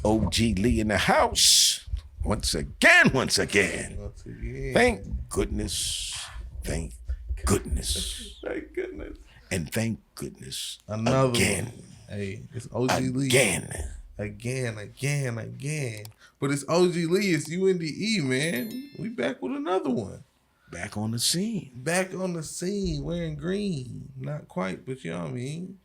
OG Lee in the house. Once again. Thank goodness. Thank goodness. Thank goodness. And thank goodness. Another again. one. Hey, it's OG Lee. Again. But it's OG Lee. It's UNDE, man. We back with another one. Back on the scene. Wearing green. Not quite, but you know what I mean.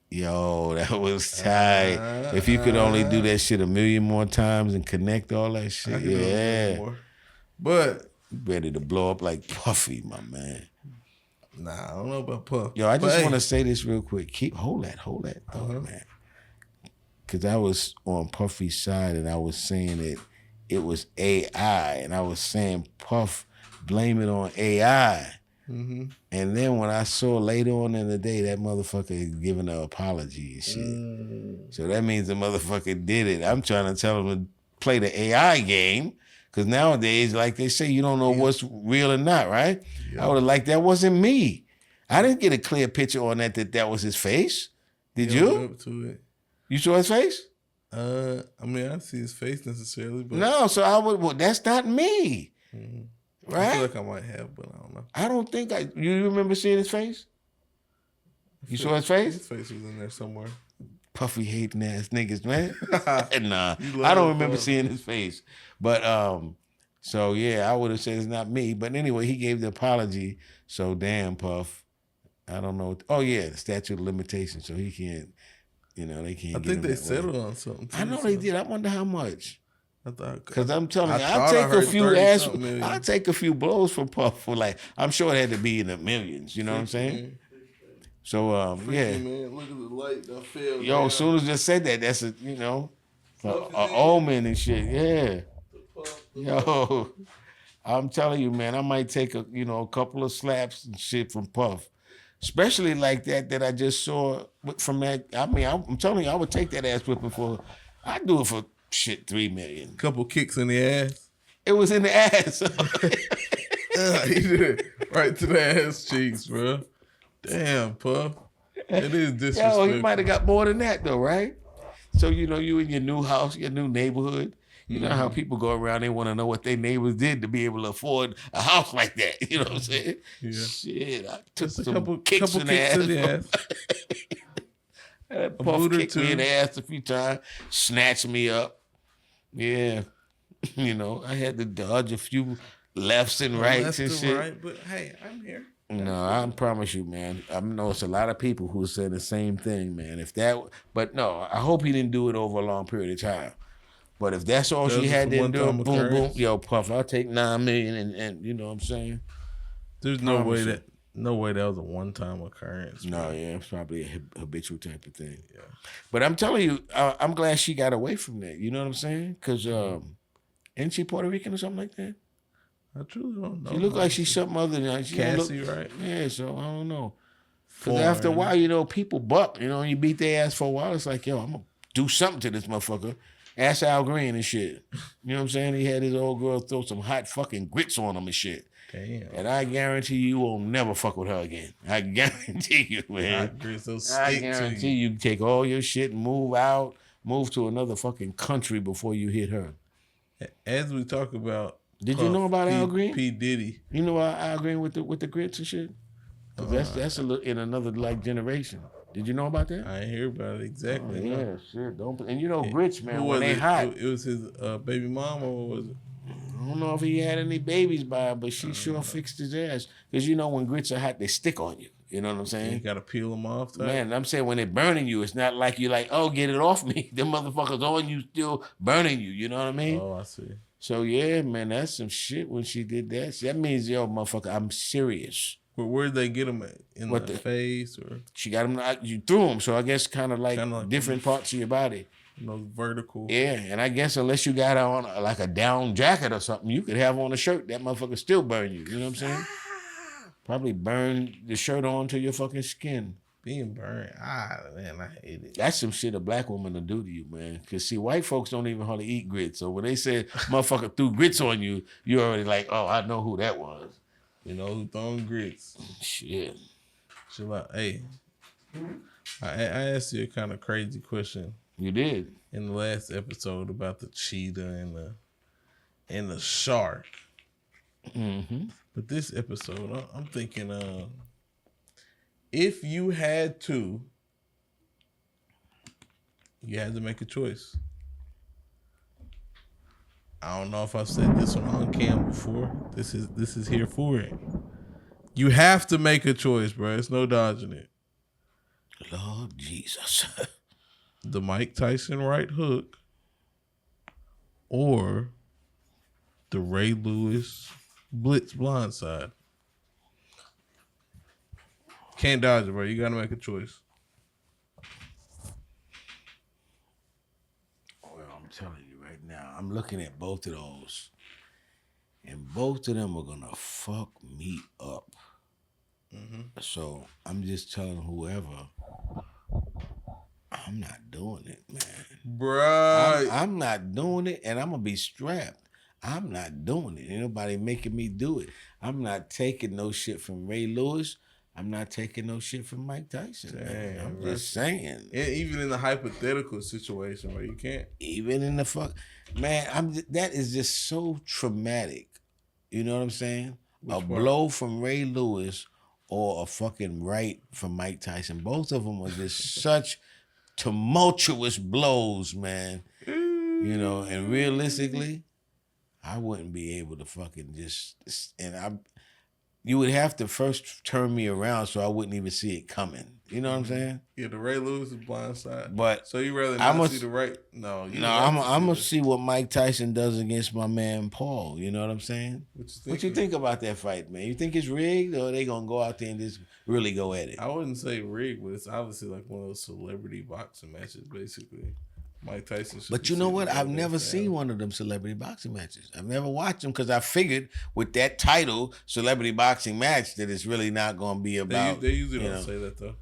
Yo, that was tight. If you could only do that shit a million more times and connect all that shit, yeah. But ready to blow up like Puffy, my man. Nah, I don't know about Puff. Yo, I just want to say this real quick. Hold that thought, man. Because I was on Puffy's side and I was saying it was AI, and I was saying Puff blame it on AI. Mm-hmm. And then when I saw later on in the day that motherfucker giving an apology and shit. So that means the motherfucker did it. I'm trying to tell him to play the AI game, because nowadays, like they say, you don't know what's real or not, right? I would have liked that wasn't me. I didn't get a clear picture on that was his face. Did you? Up to it. You saw his face? I mean, I didn't see his face necessarily, but no. So I would. Well, that's not me. Mm-hmm. Right? I feel like I might have, but I don't know. I don't think you remember seeing his face? You saw his face? His face was in there somewhere. Puffy hating ass niggas, man. Nah, I don't remember seeing his face. But so yeah, I would have said it's not me. But anyway, he gave the apology. So damn, Puff. I don't know. Oh yeah, the statute of limitations. So he can't. They can't. I think they settled on something. I know they did. I wonder how much. Because I'm telling you, I'll take a few blows from Puff for I'm sure it had to be in the millions. You know what I'm saying? Man. So yeah. Man, look at the light that fell. Yo, down. As soon as I said that, that's a omen and shit. Yeah. Yo, I'm telling you, man, I might take a couple of slaps and shit from Puff. Especially like that I just saw from that. I mean, I'm telling you, I would take that ass whipping I'd do it for shit, 3 million. Couple kicks in the ass. It was in the ass. He did it right to the ass cheeks, bro. Damn, Puff. It is disrespectful. Yo, he might have got more than that though, right? So you in your new house, your new neighborhood. You know how people go around, they want to know what their neighbors did to be able to afford a house like that. You know what I'm saying? Yeah. Shit, I took some couple kicks in the ass. Puff kicked me in the ass a few times, snatched me up. Yeah. I had to dodge a few lefts and rights and shit. Right, but hey, I'm here. No, I promise you, man. I know it's a lot of people who say the same thing, man. But no, I hope he didn't do it over a long period of time. But if that's all she had to do, boom, yo, Puff, I'll take 9 million and you know what I'm saying? There's no way that was a one-time occurrence. No, yeah, it's probably a habitual type of thing. Yeah. But I'm telling you, I'm glad she got away from that. You know what I'm saying? Because isn't she Puerto Rican or something like that? I truly don't know. She look like she's something other than Cassie, right? Yeah, so I don't know. Because after a while, people buck. You beat their ass for a while. It's like, yo, I'm going to do something to this motherfucker. Ask Al Green and shit. You know what I'm saying? He had his old girl throw some hot fucking grits on him and shit. Damn. And I guarantee you will never fuck with her again. I guarantee you, man. I guarantee you take all your shit and move to another fucking country before you hit her. As we talk about, did you know about Al Green? P. Diddy. You know about Al Green with the grits and shit? That's in another generation. Did you know about that? I ain't hear about it exactly. Oh, yeah, shit. And grits, man, when they hot. It was his baby mama, or was it? I don't know if he had any babies by her, but she sure fixed his ass. Because when grits are hot, they stick on you. You know what I'm saying? You got to peel them off. Type. Man, I'm saying when they're burning you, it's not like you're like, oh, get it off me. Them motherfuckers on you still burning you. You know what I mean? Oh, I see. So, yeah, man, that's some shit when she did that. So that means, yo, motherfucker, I'm serious. But where'd they get them at? In the face? Or she got them, you threw them. So I guess kind of like different parts of your body. Vertical. Yeah, and I guess unless you got on like a down jacket or something, you could have on a shirt. That motherfucker still burn you. You know what I'm saying? Probably burn the shirt onto your fucking skin. Being burned. Man, I hate it. That's some shit a black woman will do to you, man. Because, see, white folks don't even hardly eat grits. So when they said motherfucker threw grits on you, you're already like, oh, I know who that was. Who throwing grits. Shit. Chill out. Hey, I asked you a kind of crazy question You did. in the last episode about the cheetah and the shark. Mm-hmm. But this episode, I'm thinking, if you had to make a choice. I don't know if I've said this one on cam before. This is here for it. You have to make a choice, bro. It's no dodging it. Lord Jesus. The Mike Tyson right hook or the Ray Lewis blitz blindside. Can't dodge it, bro. You got to make a choice. Well, I'm telling you right now, I'm looking at both of those, and both of them are going to fuck me up. Mm-hmm. So I'm just telling whoever, I'm not doing it, man. Bruh. I'm not doing it, and I'm going to be strapped. I'm not doing it. Ain't nobody making me do it. I'm not taking no shit from Ray Lewis. I'm not taking no shit from Mike Tyson. Damn, I'm just saying. Even in the hypothetical situation where you can't. Even in the fuck. Man, that is just so traumatic. You know what I'm saying? Which part? Blow from Ray Lewis or a fucking right from Mike Tyson. Both of them were just such tumultuous blows, man. You know, and realistically, I wouldn't be able to fucking you would have to first turn me around so I wouldn't even see it coming. You know what I'm saying? Yeah, the Ray Lewis is blindside. But so you rather not see the right? No, I'm gonna see what Mike Tyson does against my man Paul. You know what I'm saying? What you think about that fight, man? You think it's rigged, or are they gonna go out there and just really go at it? I wouldn't say rigged, but it's obviously like one of those celebrity boxing matches, basically. Mike Tyson. But you know what? I've never seen one of them celebrity boxing matches. I've never watched them because I figured with that title, celebrity boxing match, that it's really not going to be about. They usually don't say that though.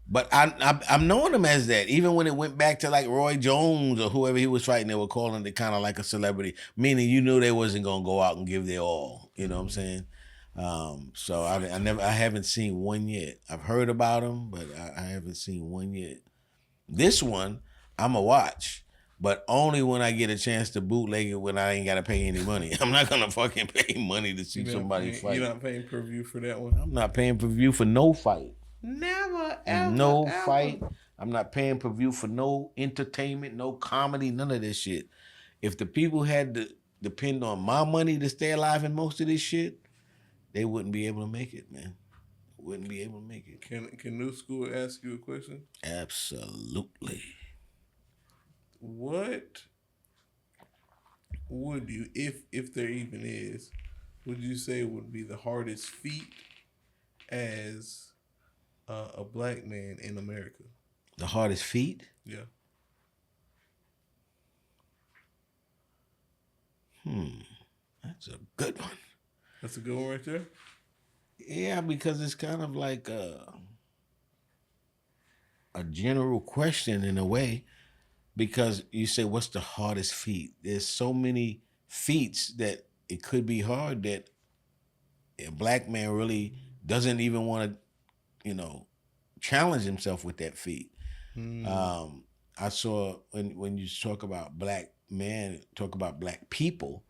But I'm knowing them as that. Even when it went back to like Roy Jones or whoever he was fighting, they were calling it kind of like a celebrity, meaning you knew they wasn't going to go out and give their all. You know what I'm saying? So I haven't seen one yet. I've heard about them, but I haven't seen one yet. This one, I'm a watch, but only when I get a chance to bootleg it when I ain't got to pay any money. I'm not going to fucking pay money to see somebody fight. You're not paying per view for that one? I'm not paying per view for no fight. Never, ever, no ever. Fight. I'm not paying per view for no entertainment, no comedy, none of this shit. If the people had to depend on my money to stay alive in most of this shit, they wouldn't be able to make it, man. Wouldn't be able to make it. Can New School ask you a question? Absolutely. What would you, if there even is, would you say would be the hardest feat as a black man in America? The hardest feat? Yeah. That's a good one. That's a good one right there? Yeah, because it's kind of like a general question in a way. Because you say, what's the hardest feat? There's so many feats that it could be hard that a black man really doesn't even want to, challenge himself with that feat. I saw when you talk about black men, talk about black people,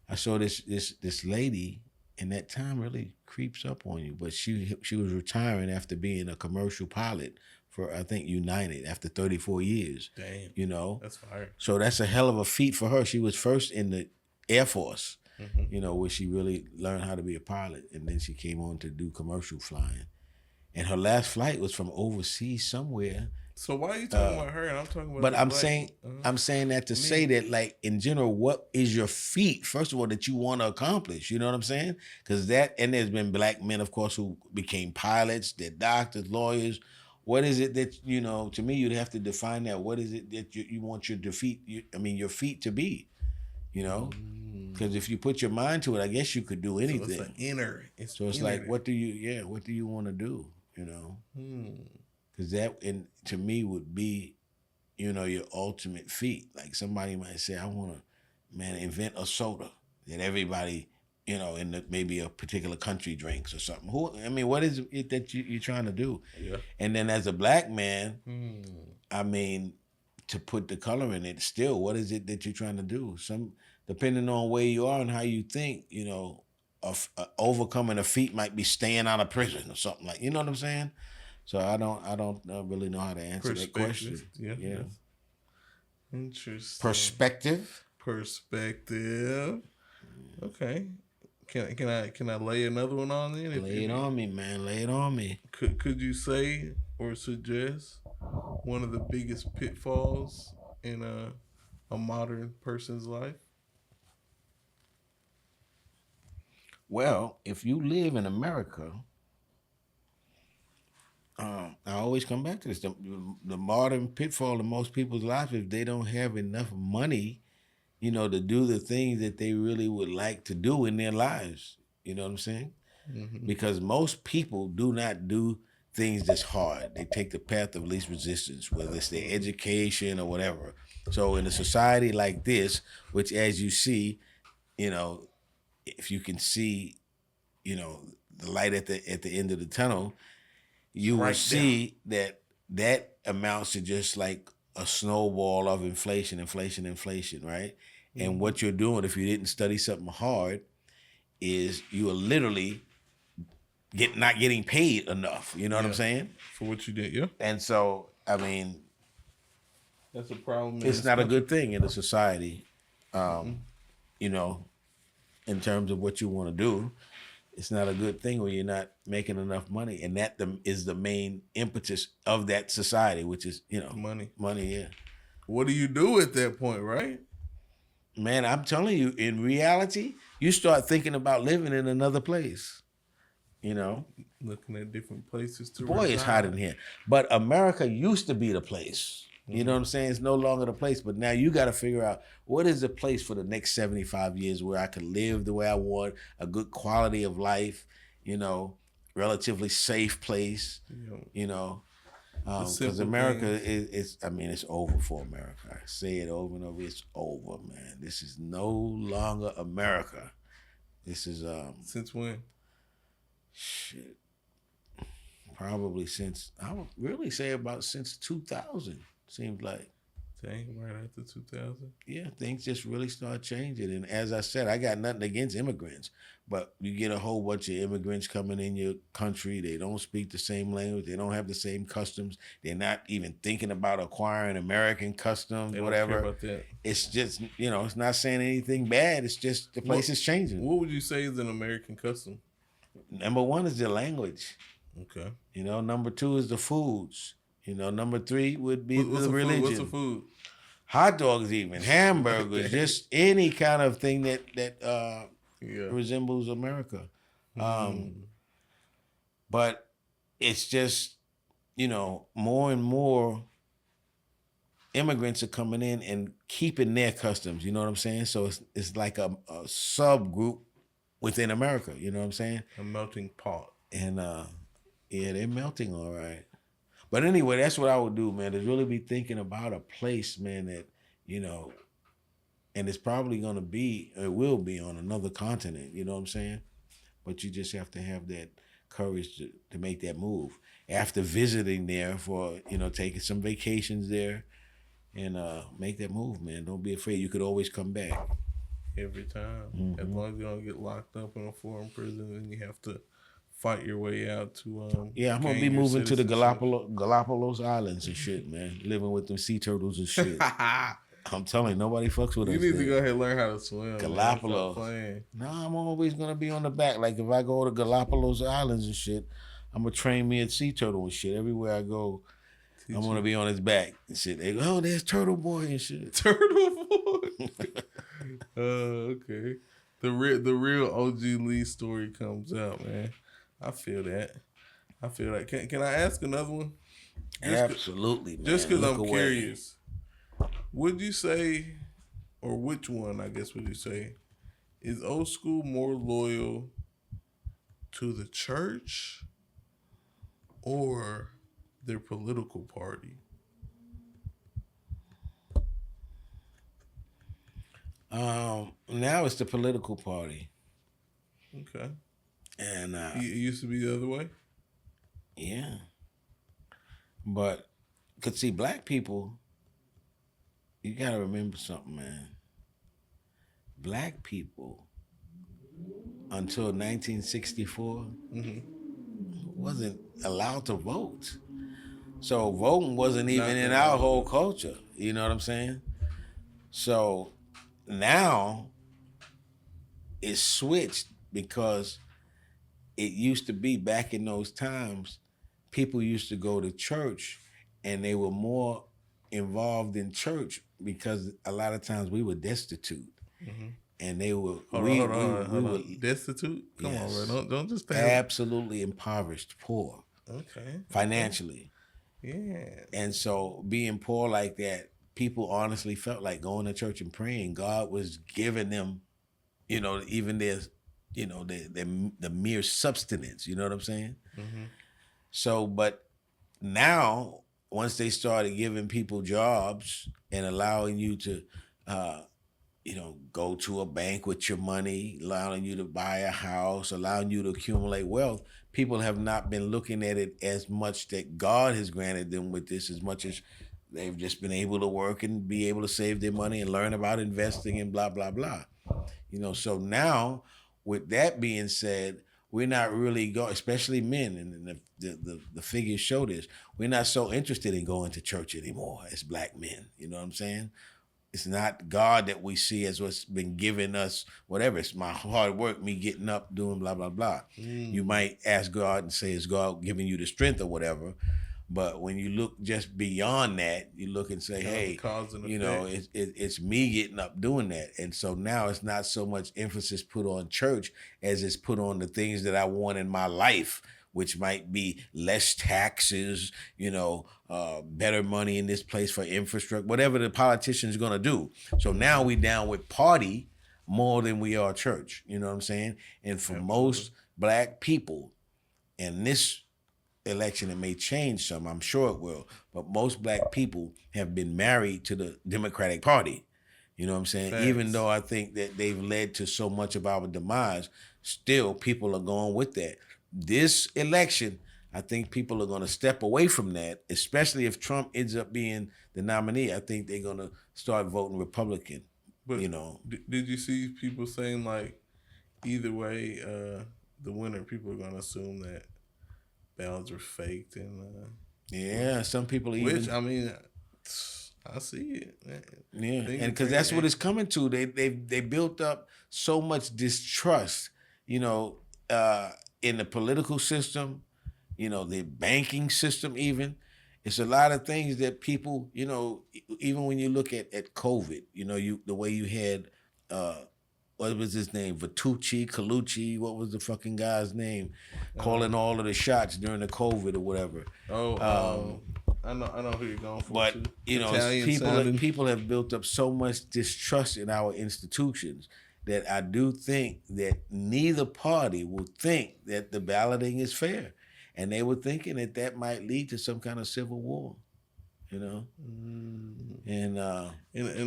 I saw this lady, and that time really creeps up on you. But she was retiring after being a commercial pilot for, I think, United after 34 years. Damn. That's fire. So that's a hell of a feat for her. She was first in the Air Force, where she really learned how to be a pilot. And then she came on to do commercial flying. And her last flight was from overseas somewhere. So why are you talking about her and I'm talking about? But I'm saying that to say that, like, in general, what is your feat, first of all, that you want to accomplish? You know what I'm saying? Because and there's been black men, of course, who became pilots, they're doctors, lawyers. What is it that, to me, you'd have to define that. What is it that you want your your feat to be, Because if you put your mind to it, I guess you could do anything. So it's an inner. It's like, what do you want to do, Because that, and to me, would be, your ultimate feat. Like somebody might say, I want to, invent a soda that everybody, in maybe a particular country drinks or something. What is it that you're trying to do? Yeah. And then as a black man, to put the color in it. Still, what is it that you're trying to do? Depending on where you are and how you think, overcoming a feat might be staying out of prison or something like. You know what I'm saying? So I don't really know how to answer that question. Yeah. Interesting. Perspective. Okay. Can I lay another one on there? Lay it on me, man. Lay it on me. Could you say or suggest one of the biggest pitfalls in a modern person's life? Well, if you live in America, I always come back to this. The modern pitfall in most people's lives is they don't have enough money, to do the things that they really would like to do in their lives. You know what I'm saying? Mm-hmm. Because most people do not do things that's hard. They take the path of least resistance, whether it's their education or whatever. So in a society like this, which as you see, if you can see, the light at the end of the tunnel, you will see that amounts to just like a snowball of inflation, right? Mm-hmm. And what you're doing, if you didn't study something hard, is you are literally not getting paid enough. You know what I'm saying? For what you did, yeah. And so, I mean, that's a problem. It's not a good thing in a society, in terms of what you want to do. It's not a good thing when you're not making enough money, and that is the main impetus of that society, which is money. Yeah. What do you do at that point, right? Man, I'm telling you, in reality, you start thinking about living in another place. Looking at different places to reside. It's hot in here. But America used to be the place. You know what I'm saying? It's no longer the place. But now you got to figure out what is the place for the next 75 years where I can live the way I want, a good quality of life, relatively safe place, because America it's over for America. I say it over and over. It's over, man. This is no longer America. This is since when? Shit. Probably since, I would really say about since 2000. Seems like. Dang, right after 2000? Yeah, things just really start changing. And as I said, I got nothing against immigrants, but you get a whole bunch of immigrants coming in your country. They don't speak the same language. They don't have the same customs. They're not even thinking about acquiring American customs, they whatever. Don't care about that. It's just, it's not saying anything bad. It's just the place is changing. What would you say is an American custom? Number one is the language. Okay. Number two is the foods. Number three would be the religion. What's the food? Hot dogs, even hamburgers, just any kind of thing that resembles America. But it's just, more and more immigrants are coming in and keeping their customs. You know what I'm saying? So it's like a subgroup within America. You know what I'm saying? A melting pot. And they're melting all right. But anyway, that's what I would do, man, is really be thinking about a place, man, that, and it's probably going to be, it will be on another continent, you know what I'm saying? But you just have to have that courage to make that move. After visiting there for, taking some vacations there and make that move, man. Don't be afraid. You could always come back. Every time. Mm-hmm. As long as you don't get locked up in a foreign prison and you have to fight your way out to I'm gonna be moving to the Galapagos Islands and shit, man. Living with them sea turtles and shit. I'm telling you, nobody fucks with us. You need to go ahead and learn how to swim. Galapagos. No, I'm always gonna be on the back. Like if I go to Galapagos Islands and shit, I'm gonna train me a sea turtle and shit. Everywhere I go, I'm gonna be on his back and shit. They go, oh, there's Turtle Boy and shit. Turtle Boy. Okay. The real OG Lee story comes out, man. I feel that. Can I ask another one? Absolutely, man. Just because I'm curious. Would you say, or which one, I guess, would you say, is Old School more loyal to the church or their political party? Now it's the political party. Okay. And it used to be the other way? Yeah. But could see black people, you gotta remember something, man. Black people until 1964 wasn't allowed to vote. So voting wasn't even in our whole culture. You know what I'm saying? So now it's switched because it used to be back in those times, people used to go to church and they were more involved in church because a lot of times we were destitute. And they were we were destitute. Come on, bro. Don't just absolutely impoverished, poor. Okay. Financially. Yeah. And so being poor like that, people honestly felt like going to church and praying. God was giving them, even their, the mere substance. You know what I'm saying? So, but now once they started giving people jobs and allowing you to, go to a bank with your money, allowing you to buy a house, allowing you to accumulate wealth, people have not been looking at it as much that God has granted them with this, as much as they've just been able to work and be able to save their money and learn about investing and blah, blah, blah. So now, with that being said, we're not really going, especially men, and the figures show this, we're not so interested in going to church anymore as black men. You know what I'm saying? It's not God that we see as what's been giving us whatever. It's my hard work, me getting up, doing blah, blah, blah. You might ask God and say, is God giving you the strength or whatever? But when you look just beyond that, you look and say, hey, it's me getting up doing that. And so now it's not so much emphasis put on church as it's put on the things that I want in my life, which might be less taxes, better money in this place for infrastructure, whatever the politician's going to do. So now we down with party more than we are church. You know what I'm saying? And for most black people, and this election, it may change some, I'm sure it will, but most black people have been married to the Democratic Party. You know what I'm saying? Thanks. Even though I think that they've led to so much of our demise, still people are going with that. This election, I think people are going to step away from that, especially if Trump ends up being the nominee. I think they're going to start voting Republican. But did you see people saying like, either way, the winner, people are going to assume that ballots are faked and yeah, some people even. Which I mean, I see it. Man. Yeah, and because that's what it's coming to. They built up so much distrust, in the political system, the banking system. Even it's a lot of things that people, even when you look at COVID, the way you had. What was his name? Colucci, what was the fucking guy's name? Calling all of the shots during the COVID or whatever. I know who you're going for. But people have built up so much distrust in our institutions that I do think that neither party will think that the balloting is fair, and they were thinking that might lead to some kind of civil war. And in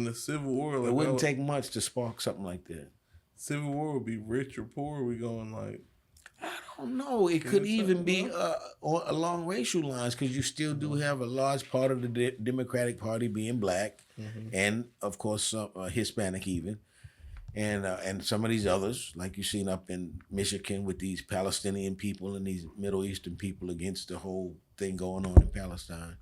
the Civil War, it wouldn't take much to spark something like that. Civil War would be rich or poor? Are we going like? I don't know. It could even be along racial lines, because you still do have a large part of the Democratic Party being black, and of course some Hispanic even, and some of these others, like you've seen up in Michigan with these Palestinian people and these Middle Eastern people against the whole thing going on in Palestine.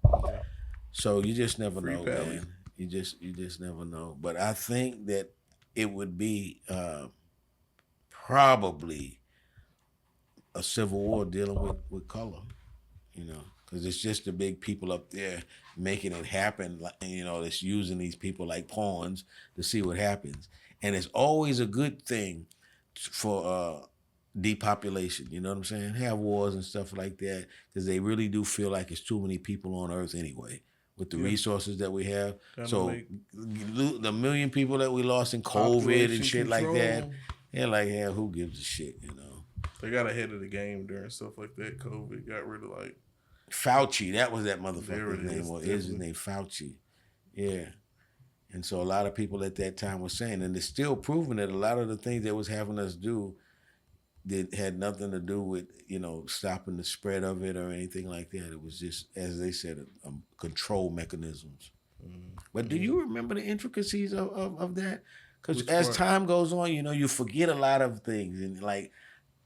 So you just never know, man. You just never know. But I think that it would be probably a civil war dealing with color, because it's just the big people up there making it happen, that's using these people like pawns to see what happens. And it's always a good thing for depopulation, you know what I'm saying? Have wars and stuff like that, because they really do feel like it's too many people on Earth anyway, with the resources that we have. The million people that we lost in COVID and shit like that, they're who gives a shit, They got ahead of the game during stuff like that. COVID got rid of Fauci. That was that motherfucker's name. Or is his name Fauci? Yeah. And so a lot of people at that time were saying, and it's still proven that a lot of the things they was having us do that had nothing to do with, stopping the spread of it or anything like that. It was just, as they said, control mechanisms. But do you remember the intricacies of that? Because Which as part? time goes on, you forget a lot of things. And like,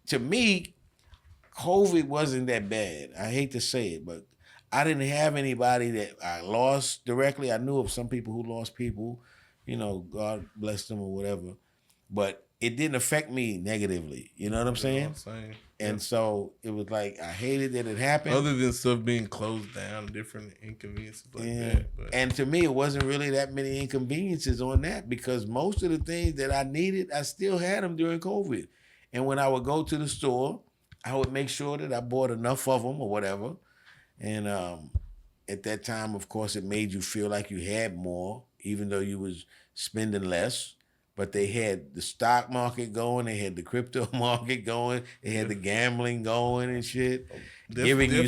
to me, COVID wasn't that bad. I hate to say it, but I didn't have anybody that I lost directly. I knew of some people who lost people, God bless them or whatever. But it didn't affect me negatively. You know what I'm saying? Same. And so it was like I hated that it happened. Other than stuff being closed down, different inconveniences like that. But. And to me, it wasn't really that many inconveniences on that because most of the things that I needed, I still had them during COVID. And when I would go to the store, I would make sure that I bought enough of them or whatever. And at that time, of course, it made you feel like you had more, even though you was spending less. But they had the stock market going, they had the crypto market going, they had the gambling going and shit, giving you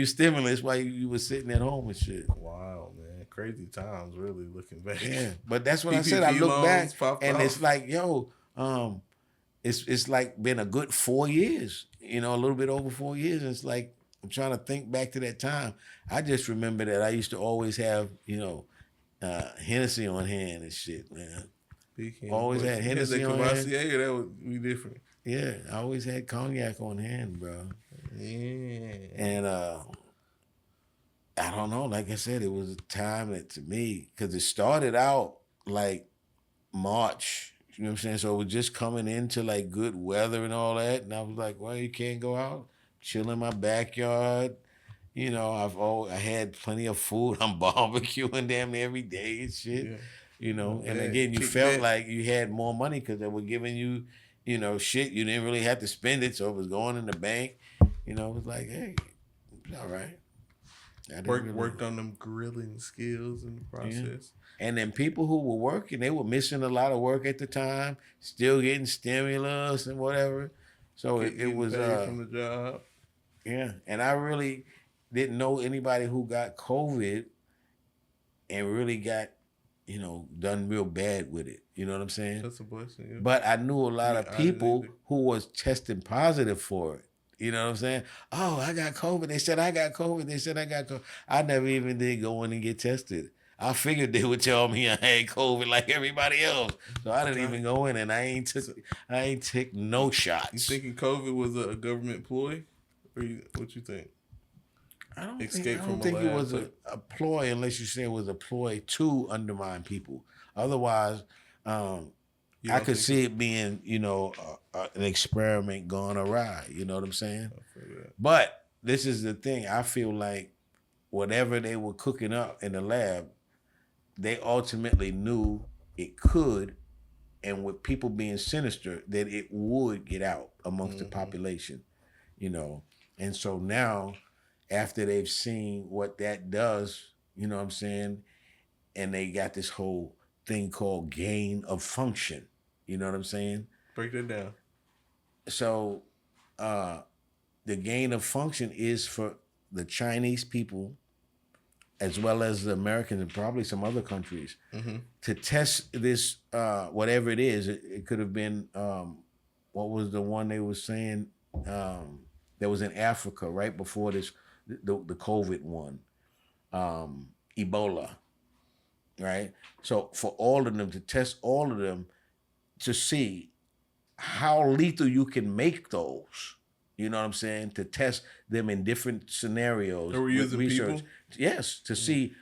stimulus while you were sitting at home and shit. Wow, man, crazy times. Really looking back. Yeah, but that's what I said. I look back and it's like, it's like been a good 4 years. A little bit over 4 years. And it's like I'm trying to think back to that time. I just remember that I used to always have, Hennessy on hand and shit, man. Always had Hennessy on hand. That would be different. Yeah, I always had cognac on hand, bro. Yeah. And I don't know. Like I said, it was a time that to me, because it started out like March. You know what I'm saying? So it was just coming into like good weather and all that. And I was like, well, you can't go out. Chill in my backyard. I had plenty of food. I'm barbecuing damn near every day and shit. Yeah. And again, you felt like you had more money because they were giving you, shit. You didn't really have to spend it, so it was going in the bank. It was like, hey, it's all right. Worked on them grilling skills in the process. Yeah. And then people who were working, they were missing a lot of work at the time, still getting stimulus and whatever. So it was from the job. Yeah, and I really didn't know anybody who got COVID and really got done real bad with it. You know what I'm saying? That's a blessing. Yeah. But I knew a lot of people who was testing positive for it. You know what I'm saying? Oh, I got COVID. They said I got COVID. They said I got COVID. I never even did go in and get tested. I figured they would tell me I had COVID like everybody else. So I didn't even go in and I ain't take no shots. You thinking COVID was a government ploy? Or what you think? I don't think it was a ploy unless you say it was a ploy to undermine people. Otherwise, I could see it being, an experiment gone awry. You know what I'm saying? But this is the thing. I feel like whatever they were cooking up in the lab, they ultimately knew it could, and with people being sinister, that it would get out amongst the population, And so now, after they've seen what that does, you know what I'm saying? And they got this whole thing called gain of function. You know what I'm saying? Break that down. So the gain of function is for the Chinese people as well as the Americans and probably some other countries to test this, whatever it is. It could have been, what was the one they were saying that was in Africa right before this, the COVID one, Ebola, right? So for all of them, to test all of them to see how lethal you can make those, you know what I'm saying? To test them in different scenarios. They were using research. People? Yes, to see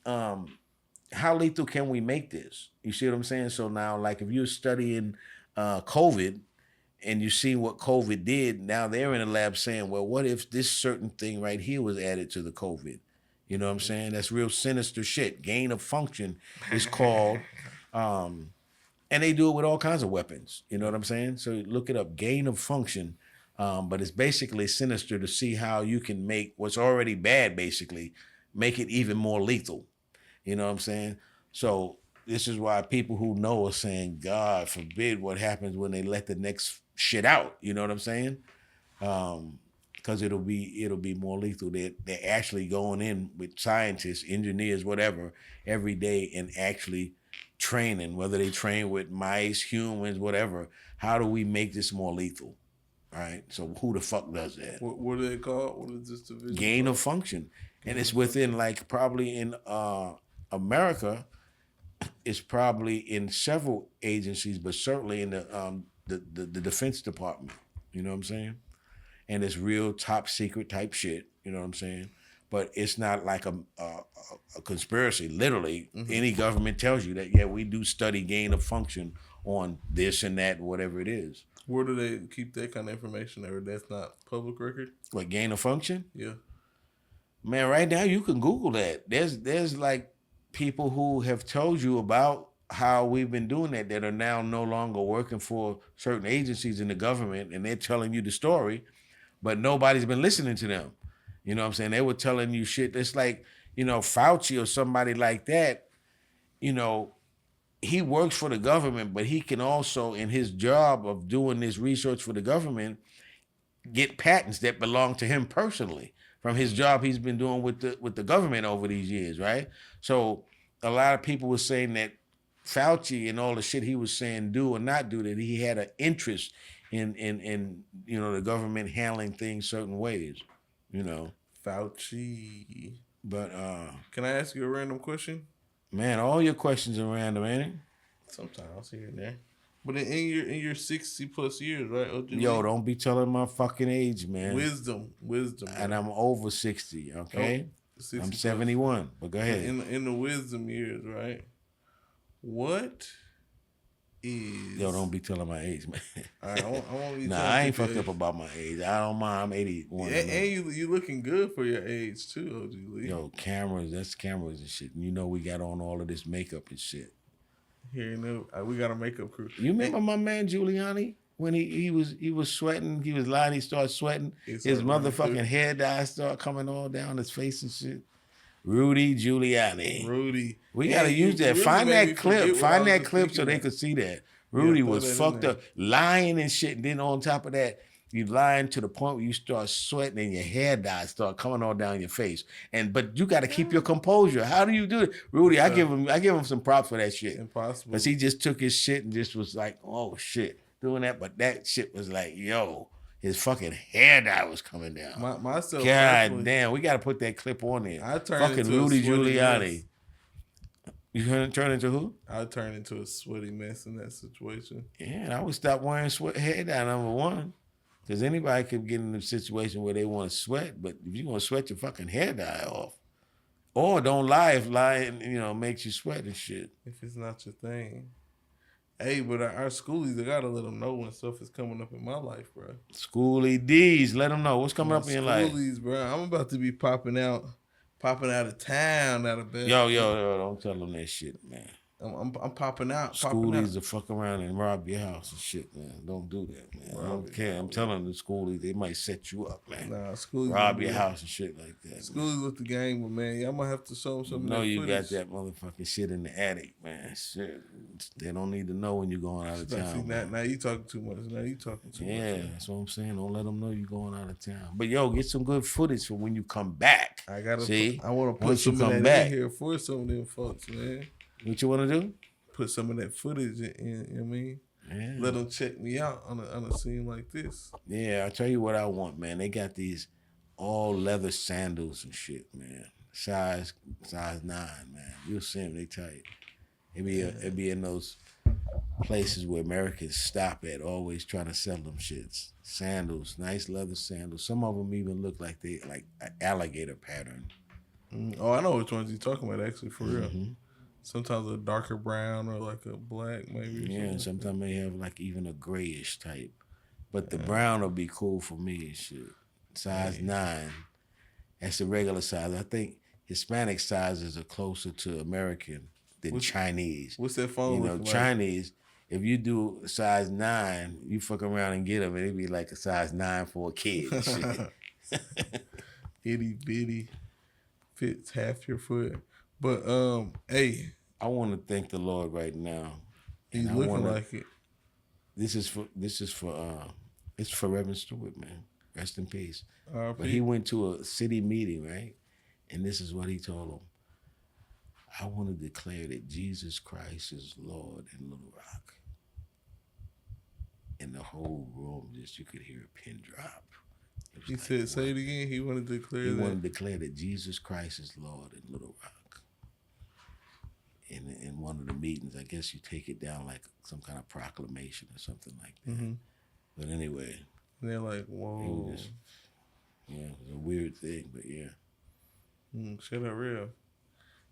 how lethal can we make this? You see what I'm saying? So now, like if you're studying COVID, and you see what COVID did, now they're in the lab saying, well, what if this certain thing right here was added to the COVID? You know what I'm saying? That's real sinister shit. Gain of function is called, and they do it with all kinds of weapons. You know what I'm saying? So look it up, gain of function. But it's basically sinister to see how you can make what's already bad, basically, make it even more lethal. You know what I'm saying? So this is why people who know are saying, God forbid what happens when they let the next shit out. You know what I'm saying? Because it'll be more lethal. They're actually going in with scientists, engineers, whatever, every day and actually training, whether they train with mice, humans, whatever. How do we make this more lethal? Right? So who the fuck does that? What are they called? What is this division? Gain of function. And it's within like probably in America is probably in several agencies, but certainly in the Defense Department. You know what I'm saying? And it's real top secret type shit. You know what I'm saying? But it's not like a conspiracy. Literally, any government tells you that, yeah, we do study gain of function on this and that, whatever it is. Where do they keep that kind of information? Or that's not public record? What, gain of function? Yeah. Man, right now you can Google that. There's like people who have told you about how we've been doing that are now no longer working for certain agencies in the government, and they're telling you the story, but nobody's been listening to them. You know what I'm saying? They were telling you shit. It's like, Fauci or somebody like that, he works for the government, but he can also, in his job of doing this research for the government, get patents that belong to him personally from his job he's been doing with the government over these years, right? So a lot of people were saying that Fauci and all the shit he was saying do or not do, that he had an interest in the government handling things certain ways, Fauci. But can I ask you a random question? Man, all your questions are random, ain't it? Sometimes here and there. But in your 60+ years, right? Yo, don't be telling my fucking age, man. Wisdom. And I'm over 60, okay? 60 I'm 71, but go ahead. In the wisdom years, right? What is... Yo, don't be telling my age, man. All right, I won't be I ain't fucked up about my age. I don't mind. I'm 81. And you looking good for your age, too, OG Lee. Yo, that's cameras and shit. And we got on all of this makeup and shit. Here, we got a makeup crew. You remember my man Giuliani? When he was sweating, he was lying, he started sweating. His motherfucking hair dye started coming all down his face and shit. Rudy Giuliani. Rudy. We got to use that. Find that clip. Find that clip so they could see that. Rudy was fucked up, lying and shit. And then on top of that, you lying to the point where you start sweating and your hair dye start coming all down your face. But you got to keep your composure. How do you do it? Rudy, I give him some props for that shit. Impossible. Because he just took his shit and just was like, oh shit, doing that. But that shit was like, yo, his fucking hair dye was coming down. Myself, God damn, we got to put that clip on there. I turned fucking into Rudy a Giuliani. Mess. You gonna turn into who? I turned into a sweaty mess in that situation. Yeah, and I would stop wearing hair dye, number one. Because anybody could get in a situation where they want to sweat, but if you're going to sweat your fucking hair dye off, or don't lie if lying, makes you sweat and shit. If it's not your thing. Hey, but our schoolies, I got to let them know when stuff is coming up in my life, bro. Schoolie D's, let them know what's coming up in your life. Schoolies, bro, I'm about to be popping out of town out of bed. Yo, don't tell them that shit, man. I'm popping out. Schoolies to fuck around and rob your house and shit, man. Don't do that, man. I don't care. I'm telling the schoolies, they might set you up, man. Nah, schoolies rob your house and shit like that. Schoolies with the game, but man, y'all might have to show them something. You got that motherfucking shit in the attic, man. Shit, they don't need to know when you're going out of town. Now you talking too much. Yeah, that's what I'm saying. Don't let them know you're going out of town. But yo, get some good footage for when you come back. I want to put once some you come of that back in here for some of them folks, man. What you want to do? Put some of that footage in, you know what I mean? Yeah. Let them check me out on a scene like this. Yeah, I'll tell you what I want, man. They got these all leather sandals and shit, man. Size 9, man. You'll see them, they tight. It be in those places where Americans stop at, always trying to sell them shits. Sandals, nice leather sandals. Some of them even look like they like an alligator pattern. Oh, I know which ones you're talking about, actually, for real. Sometimes a darker brown or like a black, maybe. Yeah, and sometimes they have like even a grayish type. But the brown will be cool for me and shit. Size 9. That's the regular size. I think Hispanic sizes are closer to American than Chinese. What's that phone Chinese, if you do size 9, you fuck around and get them, and it'd be like a size 9 for a kid and shit. Itty bitty. Fits half your foot. But hey, I want to thank the Lord right now. He's looking like it. This is for it's for Reverend Stewart, man. Rest in peace. But he went to a city meeting, right? And this is what he told them. I want to declare that Jesus Christ is Lord in Little Rock. And the whole room, you could hear a pin drop. He said, say it again. He wanted to declare that Jesus Christ is Lord in Little Rock. meetings. I guess you take it down like some kind of proclamation or something like that. Mm-hmm. But anyway, And they're like, whoa. Yeah, it was a weird thing, but yeah. Shut up, real.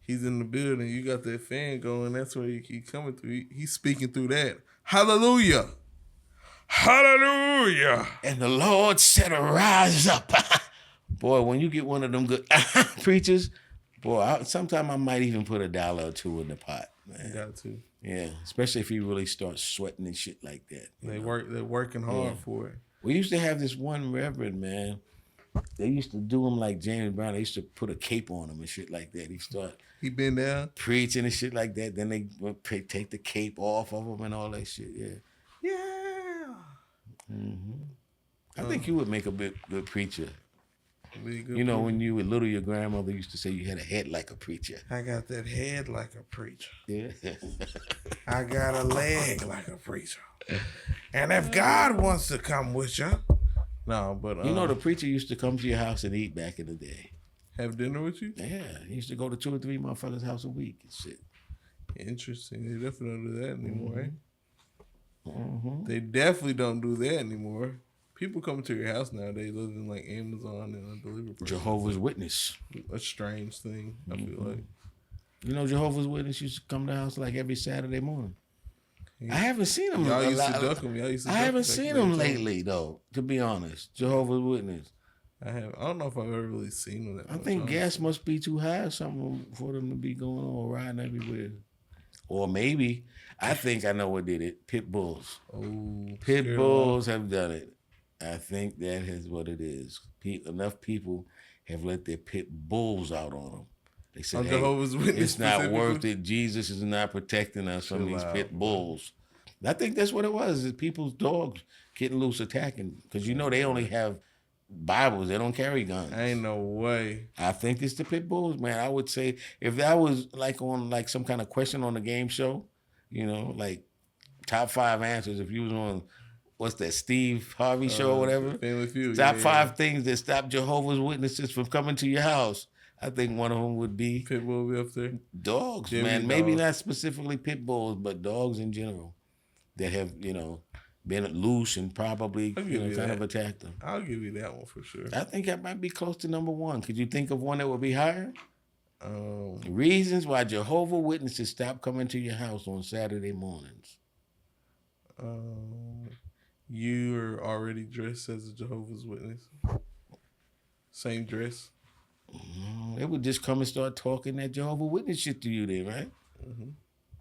He's in the building. You got that fan going. That's where he coming through. He's speaking through that. Hallelujah. Hallelujah. And the Lord said, arise up. Boy, when you get one of them good preachers, boy, sometime I might even put $1 or $2 in the pot. Man. You got to. Yeah, especially if he really starts sweating and shit like that. They're working hard for it. We used to have this one reverend, man. They used to do him like James Brown. They used to put a cape on him and shit like that. He been down preaching and shit like that. Then they would take the cape off of him and all that shit. Yeah. Yeah. Mm-hmm. I think you would make a good preacher. Good when you were little, your grandmother used to say you had a head like a preacher. I got that head like a preacher. Yeah. I got a leg like a preacher. And if God wants to come with you. No, but the preacher used to come to your house and eat back in the day. Have dinner with you? Yeah, he used to go to 2 or 3 motherfuckers' house a week and shit. Interesting. They definitely don't do that anymore. Mm-hmm. Mm-hmm. They definitely don't do that anymore. People come to your house nowadays other than like Amazon and a delivery person. Jehovah's Witness. A strange thing, I feel like. Jehovah's Witness used to come to the house like every Saturday morning. I haven't seen them. Y'all used to duck them. I haven't seen them lately, though, to be honest. Jehovah's Witness. I don't know if I've ever really seen them. I think gas must be too high or something for them to be going on riding everywhere. Or maybe, I think I know what did it. Pit bulls. Oh, Pit bulls have done it. I think that is what it is. Enough people have let their pit bulls out on them. They said, hey, it's not worth it. Jesus is not protecting us from these pit bulls. I think that's what it was. Is people's dogs getting loose attacking. Because they only have Bibles. They don't carry guns. Ain't no way. I think it's the pit bulls, man. I would say if that was like on like some kind of question on the game show, like top 5 answers. If you was on, what's that, Steve Harvey show or whatever? Family Feud. Top 5 things that stop Jehovah's Witnesses from coming to your house. I think one of them would be pit bull be up there. Dogs, man. Maybe not specifically pit bulls, but dogs in general that have, been loose and probably kind of attacked them. I'll give you that one for sure. I think that might be close to number 1. Could you think of one that would be higher? Reasons why Jehovah's Witnesses stop coming to your house on Saturday mornings. You're already dressed as a Jehovah's Witness. Same dress. They would just come and start talking that Jehovah's Witness shit to you then, right? Mm-hmm.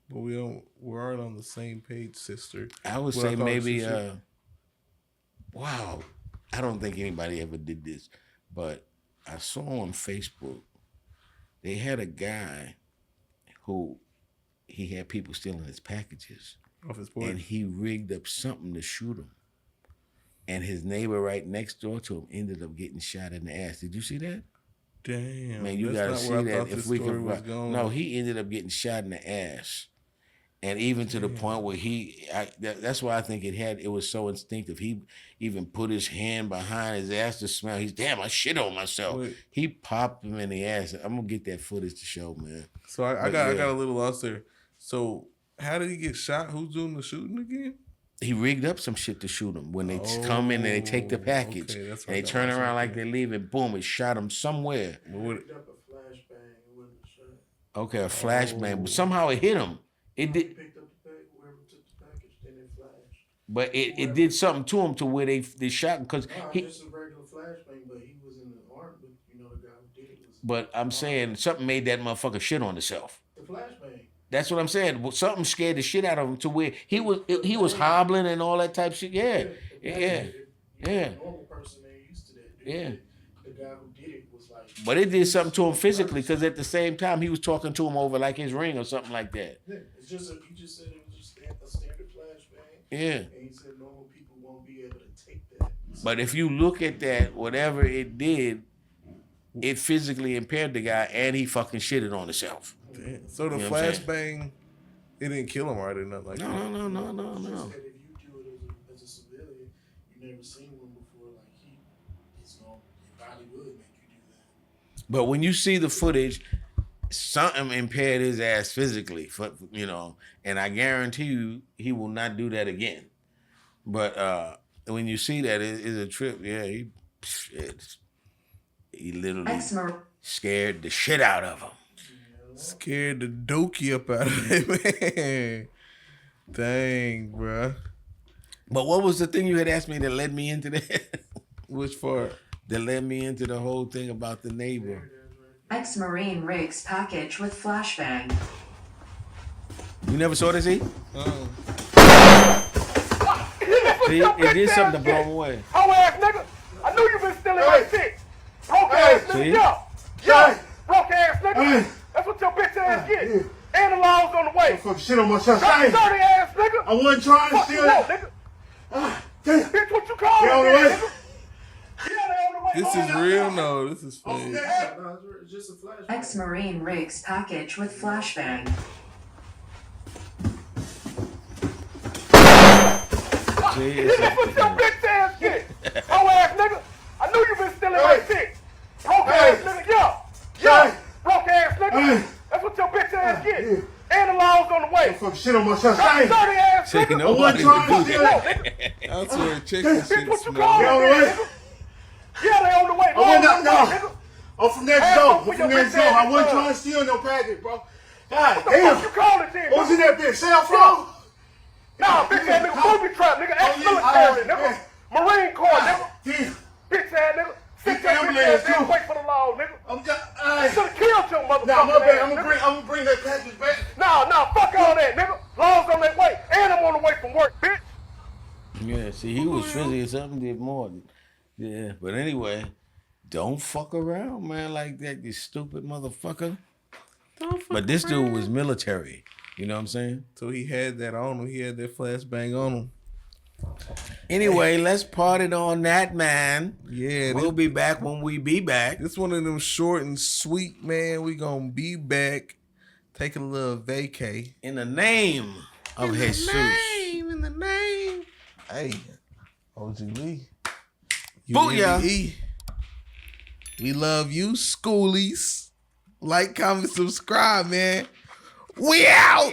But we aren't on the same page, sister. I would say maybe, wow, I don't think anybody ever did this, but I saw on Facebook, they had a guy who he had people stealing his packages. Off his porch. And he rigged up something to shoot him. And his neighbor right next door to him ended up getting shot in the ass. Did you see that? Damn. Man, you gotta see that. If we could, no, he ended up getting shot in the ass. And even to the point where that's why I think it was so instinctive. He even put his hand behind his ass to smell. I shit on myself. Wait. He popped him in the ass. I'm gonna get that footage to show, man. So I got a little lost there. So how did he get shot? Who's doing the shooting again? He rigged up some shit to shoot him. When they come in and they take the package, and they turn around like they leave it, boom, it shot him somewhere. Okay, a flashbang, but somehow it hit him. It did. But it did something to him to where they shot him because he. Just a regular flashbang, but he was in the arm. But the guy who did it was. But I'm saying something made that motherfucker shit on himself. The flashbang. That's what I'm saying. Well, something scared the shit out of him to where he was hobbling and all that type shit. Yeah. A normal person ain't used to that. Yeah. The guy who did it was like. But it did something to him physically because at the same time he was talking to him over like his ring or something like that. Yeah, he just said it was just a standard flashbang. Yeah. And he said normal people won't be able to take that. But if you look at that, whatever it did, it physically impaired the guy and he fucking shitted on himself. Damn. So the flashbang, it didn't kill him or nothing like that. No. Just that if you do it as a civilian, you never seen one before. Like it's normal. Your body would make you do that. But when you see the footage, something impaired his ass physically, and I guarantee you he will not do that again. But when you see that, it's a trip. Yeah, he literally scared the shit out of him. Scared the dookie up out of it, man. Dang, bro. But what was the thing you had asked me that led me into that? Which part? That led me into the whole thing about the neighbor. Ex-Marine rigs package with flashbang. You never saw this, E? See, it did something to blow him away. Hoe ass nigga, I knew you been stealing my shit. Broke ass See? nigga, yo, broke ass nigga. That's what your bitch ass get. And the law's on the way. Fuck shit on my chest. Dirty ass nigga. I wasn't trying to Fuck steal you it. want, nigga. Damn. Bitch, what you call Get on the it, way. nigga? Yeah, they on the way. This is real? No, this is fake. It's just a flashback. Ex-Marine rigs package with flashbang. See, That's what your bitch ass get. Hoe ass nigga, I knew you been stealing my shit. Broke ass nigga, yo, broke ass nigga. That's what your bitch ass get. And the law's on the way. Fuck shit on my chest. Dirty ass See, nigga. nobody would do that. I swear, chicken Bitch, shit what you smell. call Get on the it, way. nigga? Yeah, they on the way. I wasn't Law's on the way, no. nigga. I'm from next Ass door. up I'm with from your next bitch door. I ass wasn't up. trying to steal no package, bro. God What the damn. fuck you call it then, What was in nigga? that bitch? Cell phone? Nah, bitch ass nigga, booby trap, nigga, ex-military, nigga. Marine Corps, nigga. Damn. Bitch ass nigga. Sit Bitch, your I'm bitch laying ass too. down, wait for the law, nigga. I'm just. Should've killed your motherfucker. Nah, my bad. ass, I'm nigga. gonna bring that package back. Nah, fuck all that, nigga. Law's on that way, and I'm on the way from work, bitch. Yeah, see, he was fizzy or something, did more. Yeah, but anyway, don't fuck around, man, like that, you stupid motherfucker. But this dude was military. You know what I'm saying? So he had that on him. He had that flashbang on him. Anyway, let's party on that, man. Yeah, We'll be back when we be back. this one of them short and sweet, man. We gonna be back. Take a little vacay. In the name of Jesus. In the name. Hey, OG Lee. Booyah. UNDE. We love you, schoolies. Like, comment, subscribe, man. We out.